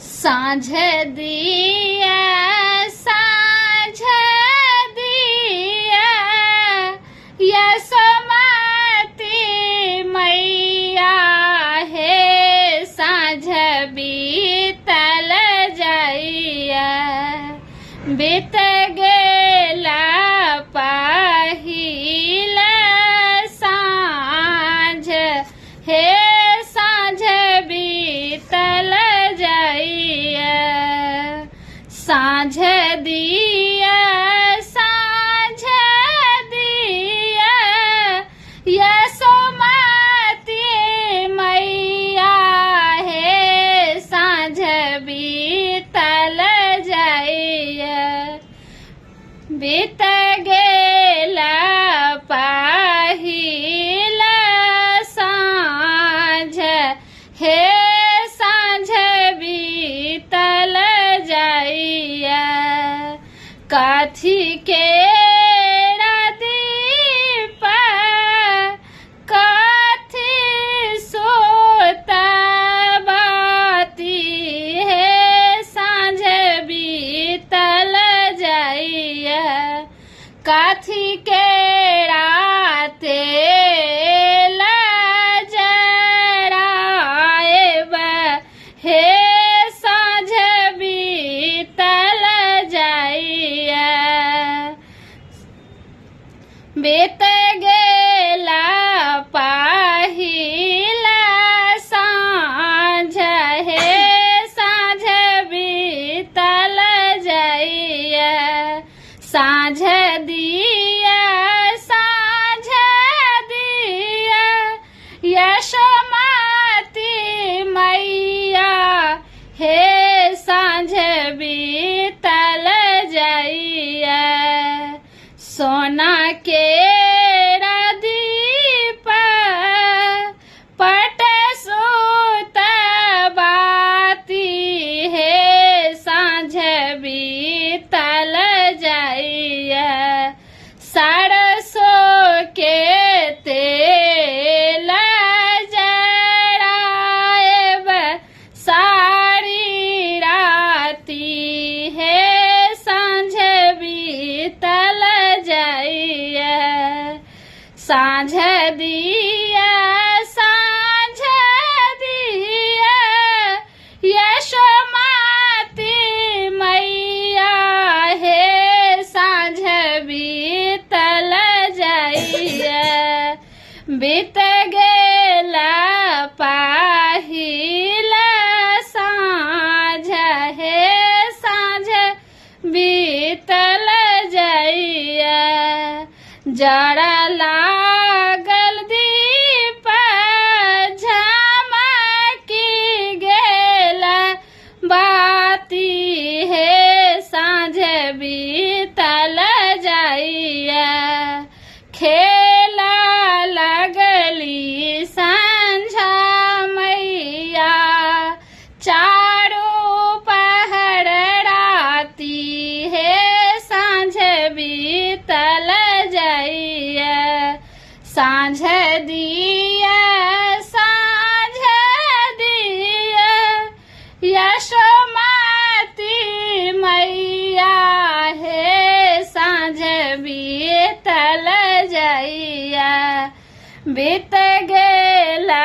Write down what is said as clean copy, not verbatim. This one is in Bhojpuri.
साँझ दिया साँझ दिया यशोमती मैया हे साँझ बीतल जाइया बीत गेला पहिल साँझ हे साँझ बीतल जाइया साँझ दिया साँझ दिया यशोमती मैया हे साँझ बीतल जाइया बीत गेला पहिल साँझ हे साँझ बीतल जाइया काथी के दीप काथी सोता बाती हे साँझ बीतल जाइया काथी के राते जराएब हे साँझ बीतल जाइया बीत गेला पहिला साँझ हे साँझ बीतल जाइया साँझ दिया साँझ दिया यशोमती मैया हे साँझ बीतल जाइया सोना के दीप पट सूत बाती हे साँझ बीतल जाइया सरसों के तेल जराएब सारी राती हे साँझ बीतल जाइया साँझ दिया साँझ दिया यशोमती मैया हे साँझ बीतल जाइया बीत गेला पहिला साँझ हे साँझ बीतल जाइया जरा लागल दीप झमकी गेला बाती हे साँझ बीतल जाइया खेला लगली संझा मैया चारों पहर राती हे साँझ बीतल जाइया साँझ दिया साँझ दिया यशोमती मैया हे साँझ बीतल जाइया बीत गेला